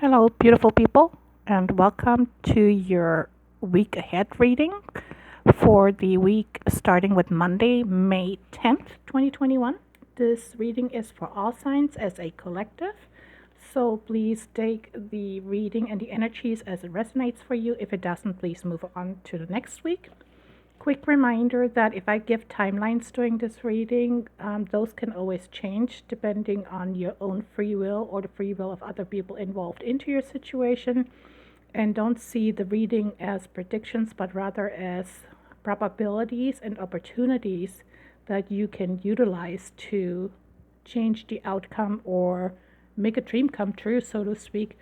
Hello, beautiful people, and welcome to your week ahead reading for the week starting with Monday, May 10th, 2021. This reading is for all signs as a collective, so please take the reading and the energies as it resonates for you. If it doesn't, please move on to the next week. Quick reminder that if I give timelines during this reading, those can always change depending on your own free will or the free will of other people involved into your situation. And don't see the reading as predictions, but rather as probabilities and opportunities that you can utilize to change the outcome or make a dream come true, so to speak.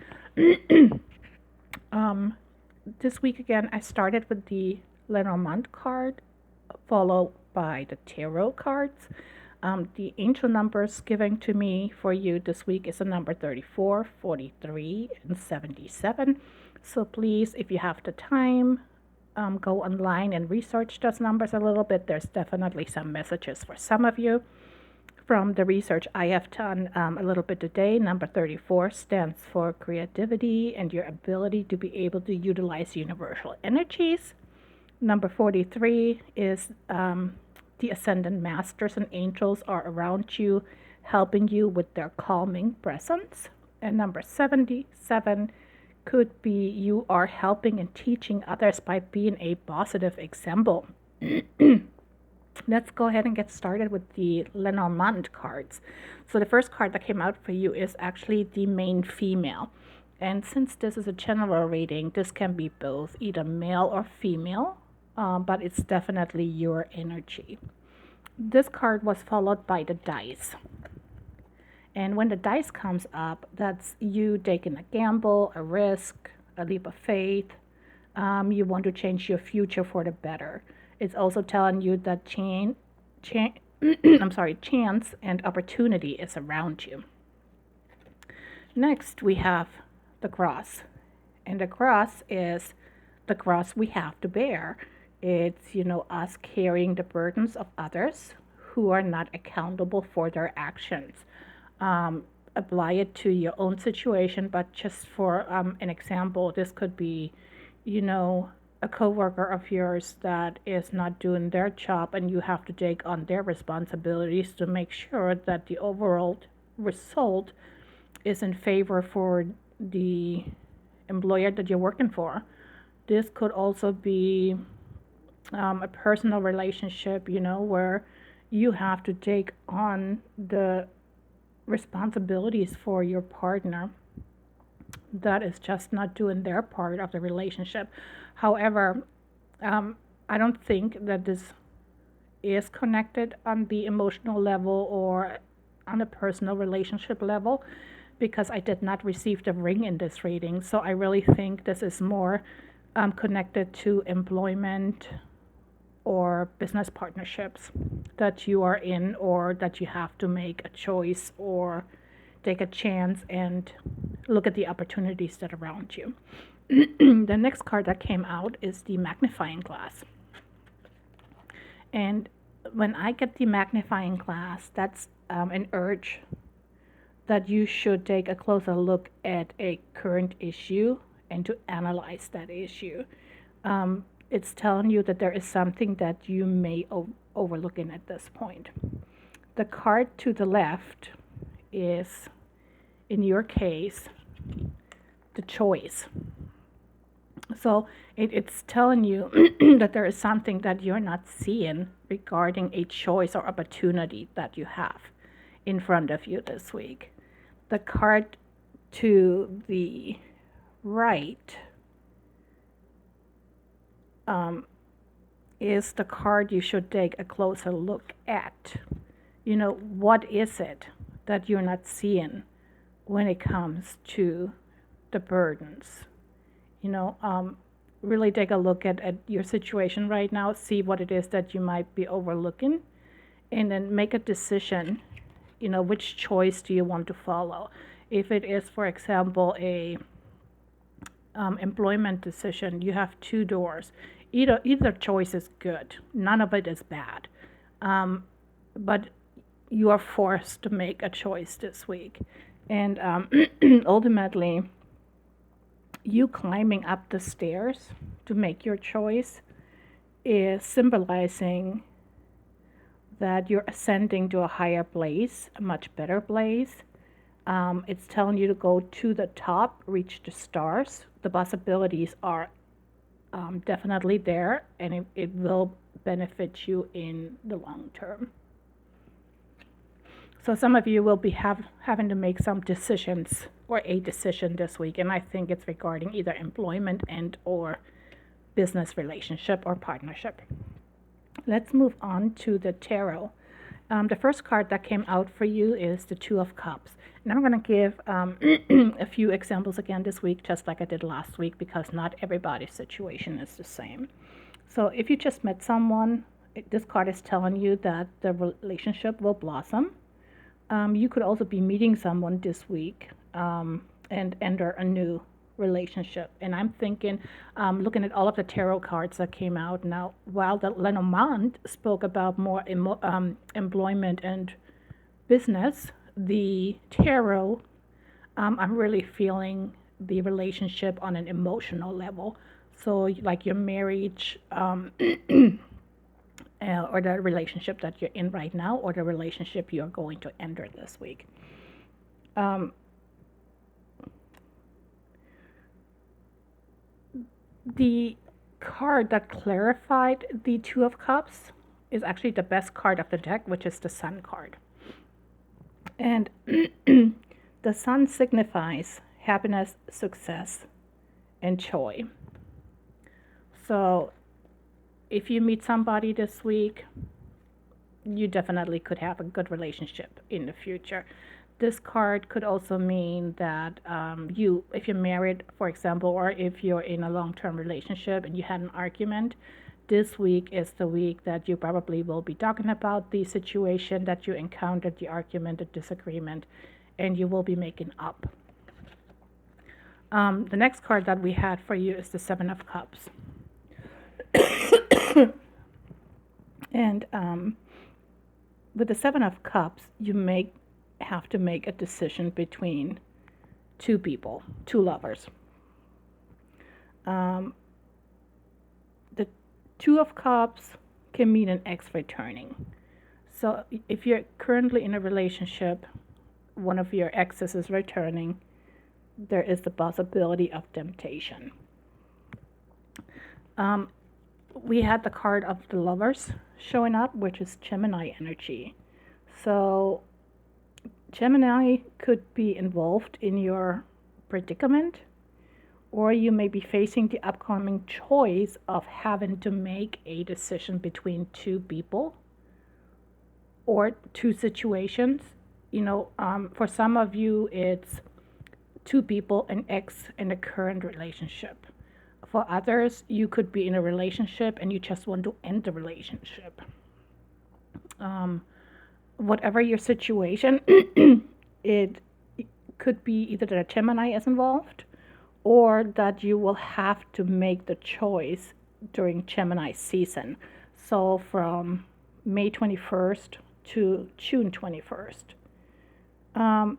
This week again, I started with the Lenormand card, followed by the tarot cards. The angel numbers given to me for you this week is the number 34, 43, and 77. So please, if you have the time, go online and research those numbers a little bit. There's definitely some messages for some of you. From the research I have done a little bit today, number 34 stands for creativity and your ability to be able to utilize universal energies. Number 43 is the ascendant masters and angels are around you, helping you with their calming presence. And number 77 could be you are helping and teaching others by being a positive example. Let's go ahead and get started with the Lenormand cards. So the first card that came out for you is actually the main female. And since this is a general reading, this can be both either male or female, but it's definitely your energy. This card was followed by the dice. And when the dice comes up, that's you taking a gamble, a risk, a leap of faith. You want to change your future for the better. It's also telling you that chance and opportunity is around you. Next, we have the cross. And the cross is the cross we have to bear. It's, us carrying the burdens of others who are not accountable for their actions. Apply it to your own situation, but just for an example, this could be, a coworker of yours that is not doing their job, and you have to take on their responsibilities to make sure that the overall result is in favor for the employer that you're working for. This could also be a personal relationship, where you have to take on the responsibilities for your partner that is just not doing their part of the relationship. However, I don't think that this is connected on the emotional level or on a personal relationship level, because I did not receive the ring in this reading. So I really think this is more connected to employment or business partnerships that you are in, or that you have to make a choice or take a chance and look at the opportunities that are around you. The next card that came out is the magnifying glass. And when I get the magnifying glass, that's an urge that you should take a closer look at a current issue and to analyze that issue. It's telling you that there is something that you may overlooking at this point. The card to the left is, in your case, the choice. So it's telling you that there is something that you're not seeing regarding a choice or opportunity that you have in front of you this week. The card to the right is the card you should take a closer look at. What is it that you're not seeing when it comes to the burdens? Really take a look at your situation right now, see what it is that you might be overlooking, and then make a decision, which choice do you want to follow. If it is, for example, a employment decision, you have two doors. Either choice is good, none of it is bad, but you are forced to make a choice this week. And ultimately, you climbing up the stairs to make your choice is symbolizing that you're ascending to a higher place, a much better place. It's telling you to go to the top, reach the stars. The possibilities are definitely there, and it will benefit you in the long term. So some of you will be having to make some decisions or a decision this week, and I think it's regarding either employment and or business relationship or partnership. Let's move on to the tarot. The first card that came out for you is the Two of Cups. And I'm going to give a few examples again this week, just like I did last week, because not everybody's situation is the same. So if you just met someone, this card is telling you that the relationship will blossom. You could also be meeting someone this week and enter a new relationship. And I'm thinking, looking at all of the tarot cards that came out now, while the Lenormand spoke about more employment and business, the tarot, I'm really feeling the relationship on an emotional level. So, like your marriage, or the relationship that you're in right now, or the relationship you're going to enter this week. The card that clarified the Two of Cups is actually the best card of the deck, which is the Sun card. And the Sun signifies happiness, success, and joy. So if you meet somebody this week, you definitely could have a good relationship in the future. This card could also mean that if you're married, for example, or if you're in a long-term relationship and you had an argument, this week is the week that you probably will be talking about the situation that you encountered, the argument, the disagreement, and you will be making up. The next card that we had for you is the Seven of Cups. And with the Seven of Cups, you have to make a decision between two people, two lovers. The Two of Cups can mean an ex returning. So if you're currently in a relationship, one of your exes is returning, there is the possibility of temptation. We had the card of the Lovers showing up, which is Gemini energy. So Gemini could be involved in your predicament, or you may be facing the upcoming choice of having to make a decision between two people or two situations. For some of you, it's two people, an ex, and a current relationship. For others, you could be in a relationship and you just want to end the relationship. Whatever your situation, it could be either that a Gemini is involved or that you will have to make the choice during Gemini season. So from May 21st to June 21st. I'm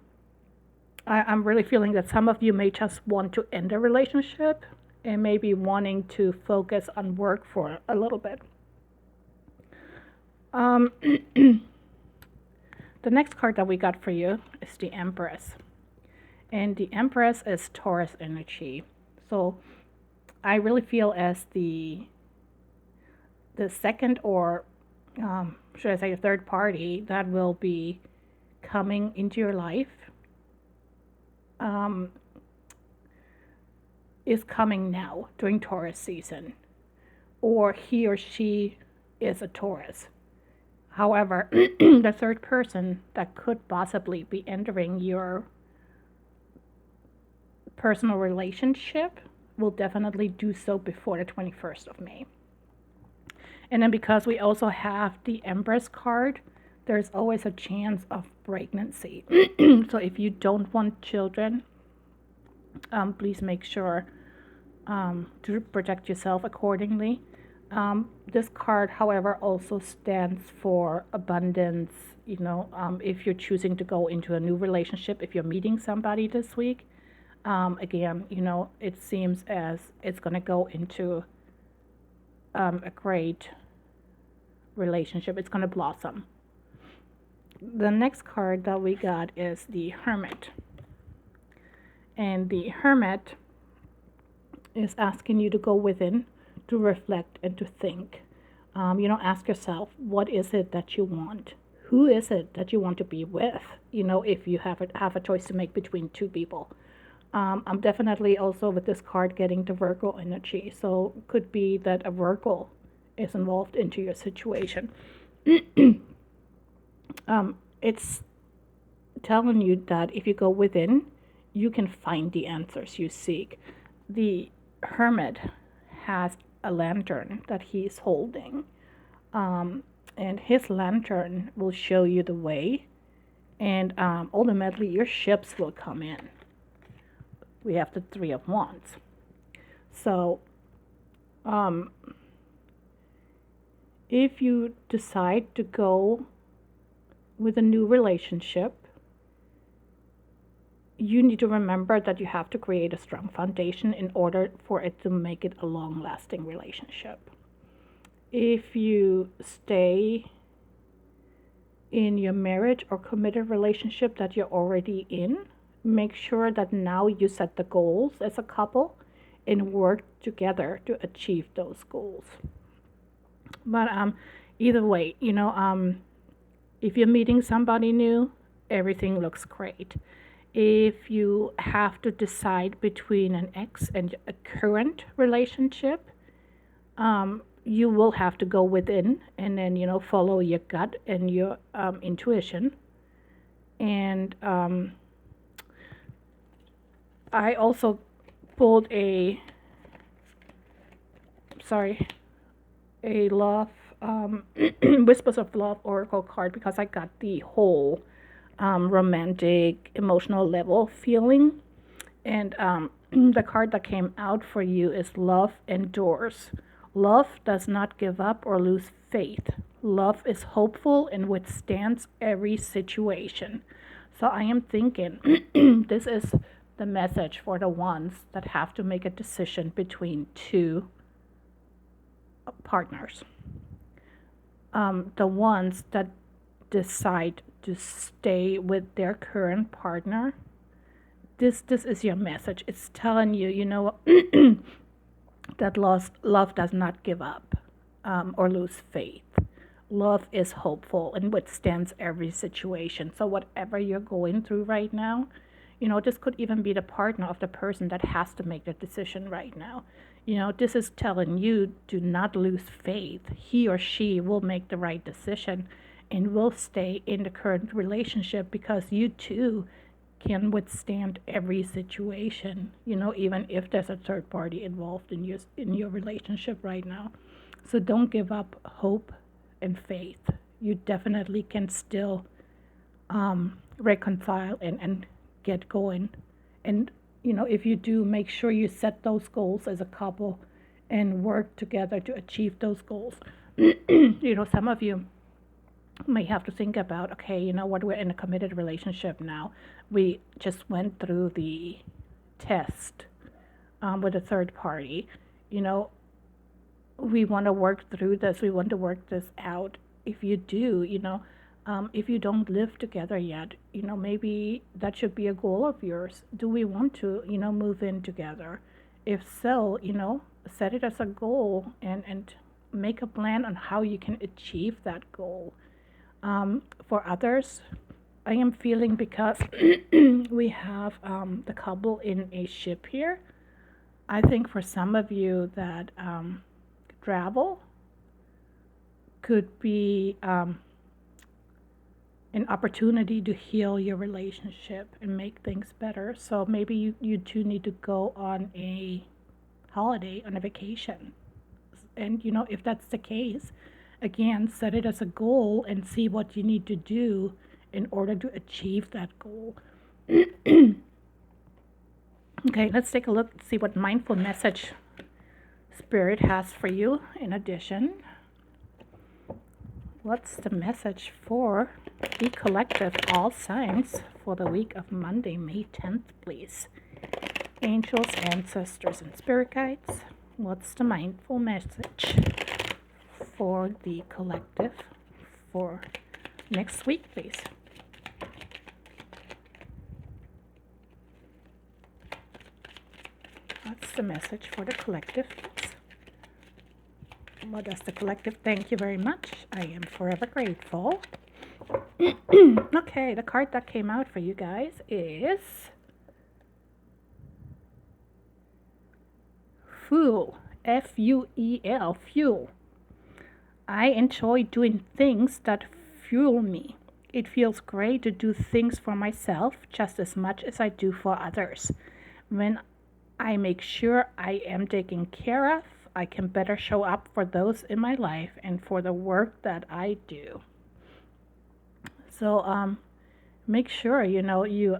really feeling that some of you may just want to end a relationship and maybe wanting to focus on work for a little bit. The next card that we got for you is the Empress. And the Empress is Taurus energy. So I really feel as the second or should I say a third party that will be coming into your life is coming now during Taurus season, or he or she is a Taurus. However, the third person that could possibly be entering your personal relationship will definitely do so before the 21st of May. And then because we also have the Empress card, there's always a chance of pregnancy. So if you don't want children, please make sure to protect yourself accordingly. This card, however, also stands for abundance. If you're choosing to go into a new relationship, if you're meeting somebody this week, Again, it seems as it's going to go into a great relationship. It's going to blossom. The next card that we got is the Hermit. And the Hermit is asking you to go within, to reflect, and to think. Ask yourself, what is it that you want? Who is it that you want to be with? If you have a choice to make between two people. I'm definitely also with this card getting the Virgo energy. So could be that a Virgo is involved into your situation. It's telling you that if you go within, you can find the answers you seek. The Hermit has a lantern that he's holding. And his lantern will show you the way. And ultimately, your ships will come in. We have the Three of Wands. So, if you decide to go with a new relationship, you need to remember that you have to create a strong foundation in order for it to make it a long-lasting relationship. If you stay in your marriage or committed relationship that you're already in, make sure that now you set the goals as a couple and work together to achieve those goals. But either way, if you're meeting somebody new, everything looks great. If you have to decide between an ex and a current relationship, you will have to go within and then, follow your gut and your intuition. And I also pulled a love, Whispers of Love Oracle card because I got the whole romantic, emotional level feeling. And the card that came out for you is Love Endures. Love does not give up or lose faith. Love is hopeful and withstands every situation. So I am thinking this is the message for the ones that have to make a decision between two partners. The ones that decide to stay with their current partner, this is your message. It's telling you, that love does not give up or lose faith. Love is hopeful and withstands every situation. So whatever you're going through right now, this could even be the partner of the person that has to make the decision right now. This is telling you, do not lose faith. He or she will make the right decision and will stay in the current relationship because you too can withstand every situation, even if there's a third party involved in your relationship right now. So don't give up hope and faith. You definitely can still reconcile and get going. And if you do, make sure you set those goals as a couple and work together to achieve those goals. Some of you may have to think about, okay, what, we're in a committed relationship now. We just went through the test with a third party. We want to work through this. We want to work this out. If you do, if you don't live together yet, maybe that should be a goal of yours. Do we want to, move in together? If so, set it as a goal and make a plan on how you can achieve that goal. For others, I am feeling because we have the couple in a ship here. I think for some of you that travel could be an opportunity to heal your relationship and make things better. So maybe you two need to go on a holiday, on a vacation. And, if that's the case, again, set it as a goal and see what you need to do in order to achieve that goal. Okay, let's take a look, see what mindful message Spirit has for you in addition. What's the message for the collective, all signs, for the week of Monday, May 10th, please? Angels, ancestors, and spirit guides, what's the mindful message for the collective for next week, please? What's the message for the collective, please? What does the collective? Thank you very much. I am forever grateful. Okay, the card that came out for you guys is Fuel. F-U-E-L. Fuel. I enjoy doing things that fuel me. It feels great to do things for myself just as much as I do for others. When I make sure I am taken care of, I can better show up for those in my life and for the work that I do. So make sure, you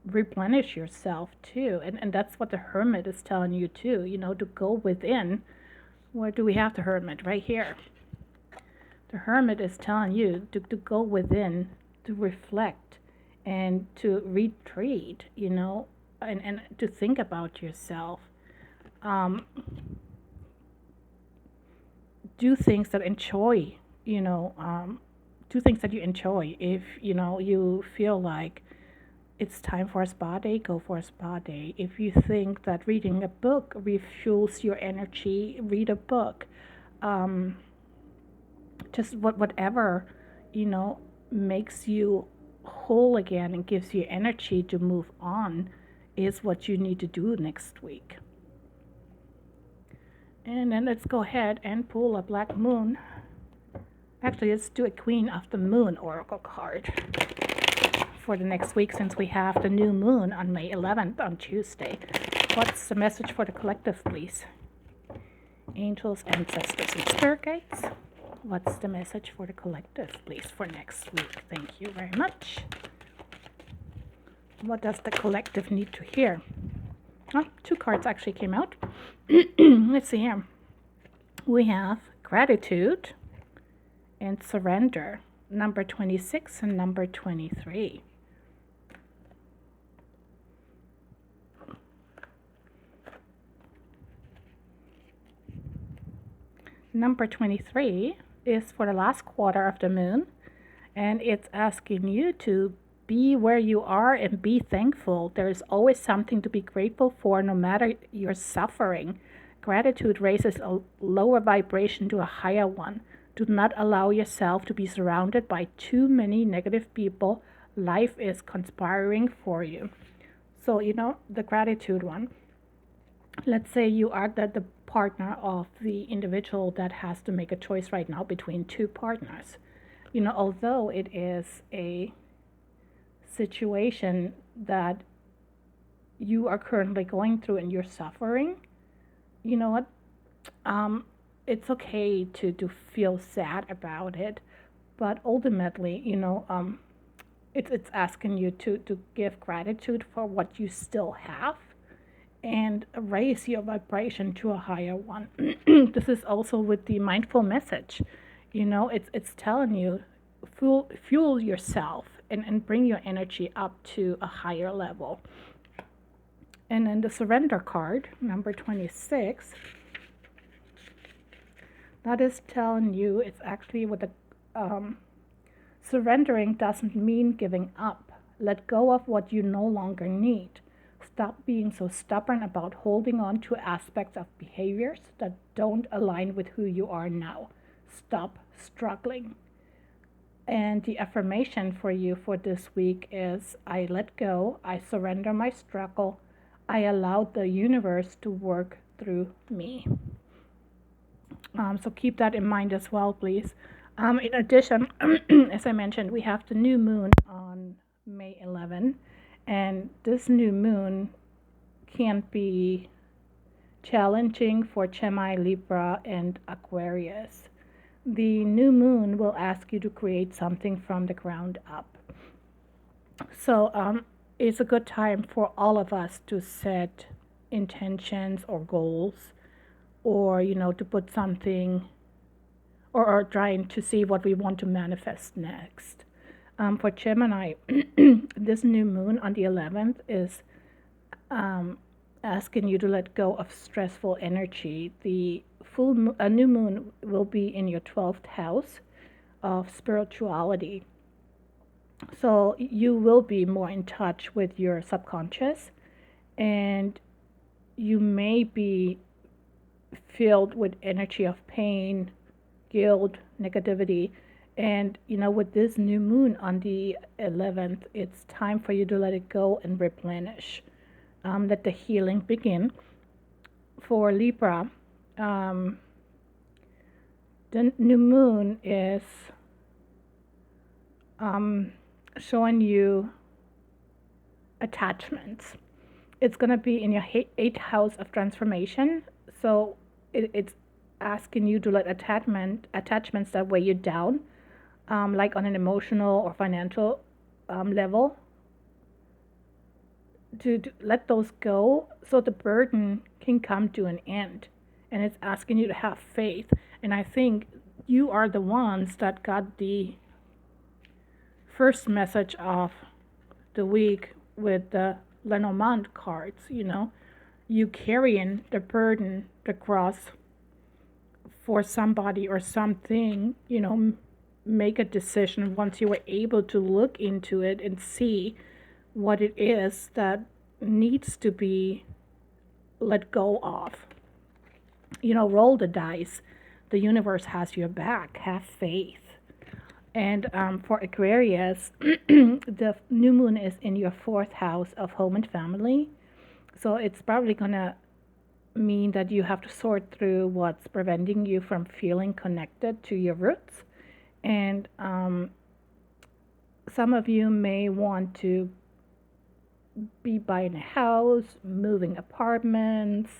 replenish yourself too. And that's what the Hermit is telling you too, to go within. Where do we have the Hermit? Right here. The Hermit is telling you to go within, to reflect, and to retreat, and to think about yourself. Do things that enjoy, do things that you enjoy. If, you feel like it's time for a spa day, go for a spa day. If you think that reading a book refuels your energy, read a book. Just whatever, makes you whole again and gives you energy to move on is what you need to do next week. And then let's go ahead and pull a Black Moon. Actually, let's do a Queen of the Moon Oracle card for the next week, since we have the new moon on May 11th on Tuesday. What's the message for the collective, please? Angels, ancestors, and spirit guides. What's the message for the collective, please, for next week? Thank you very much. What does the collective need to hear? Oh, 2 cards actually came out. Let's see here. We have gratitude and surrender, number 26 and number 23. Number 23 is for the last quarter of the moon, and it's asking you to be where you are and be thankful. There is always something to be grateful for, no matter your suffering. Gratitude raises a lower vibration to a higher one. Do not allow yourself to be surrounded by too many negative people. Life is conspiring for you. So, the gratitude one. Let's say you are the partner of the individual that has to make a choice right now between 2 partners. Although it is a situation that you are currently going through and you're suffering, you know what? It's okay to feel sad about it, but ultimately, it's asking you to give gratitude for what you still have and raise your vibration to a higher one. This is also with the mindful message. It's telling you, fuel yourself and bring your energy up to a higher level. And then the surrender card, number 26, that is telling you, it's actually with the surrendering doesn't mean giving up. Let go of what you no longer need. Stop being so stubborn about holding on to aspects of behaviors that don't align with who you are now. Stop struggling. And the affirmation for you for this week is, I let go, I surrender my struggle, I allow the universe to work through me. So keep that in mind as well, please. In addition, as I mentioned, we have the new moon on May 11, and this new moon can be challenging for Gemini, Libra, and Aquarius. The new moon will ask you to create something from the ground up. So it's a good time for all of us to set intentions or goals, or to put something, or trying to see what we want to manifest next. For Gemini, this new moon on the 11th is asking you to let go of stressful energy. A new moon will be in your 12th house of spirituality. So you will be more in touch with your subconscious, and you may be filled with energy of pain, guilt, negativity. And with this new moon on the 11th, it's time for you to let it go and replenish. Let the healing begin. For Libra, the new moon is showing you attachments. It's going to be in your 8th house of transformation. So it's asking you to let attachments that weigh you down, like on an emotional or financial level, to let those go so the burden can come to an end. And it's asking you to have faith. And I think you are the ones that got the first message of the week with the Lenormand cards. You carrying the burden, the cross for somebody or something. Make a decision once you were able to look into it and see what it is that needs to be let go of. Roll the dice. The universe has your back. Have faith. And for Aquarius, the new moon is in your 4th house of home and family. So it's probably going to mean that you have to sort through what's preventing you from feeling connected to your roots. And some of you may want to be buying a house, moving apartments.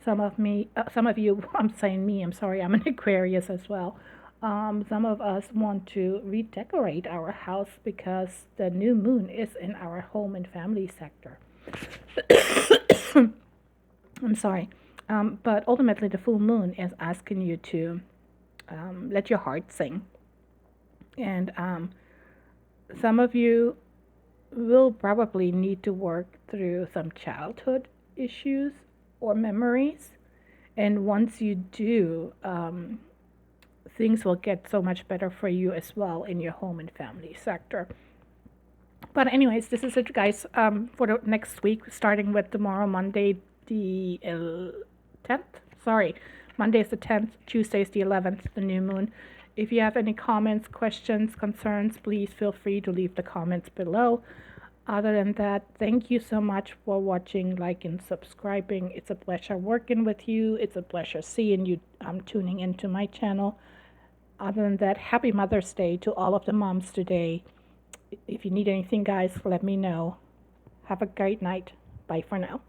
Some of you, I'm saying me, I'm sorry, I'm an Aquarius as well. Some of us want to redecorate our house because the new moon is in our home and family sector. I'm sorry. But ultimately, the full moon is asking you to let your heart sing. And some of you will probably need to work through some childhood issues or memories. And once you do, things will get so much better for you as well in your home and family sector. But anyways, this is it, guys, for the next week, starting with tomorrow, Monday, the 10th. Sorry, Monday is the 10th, Tuesday is the 11th, the new moon. If you have any comments, questions, concerns, please feel free to leave the comments below. Other than that, thank you so much for watching, liking, subscribing. It's a pleasure working with you. It's a pleasure seeing you tuning into my channel. Other than that, happy Mother's Day to all of the moms today. If you need anything, guys, let me know. Have a great night. Bye for now.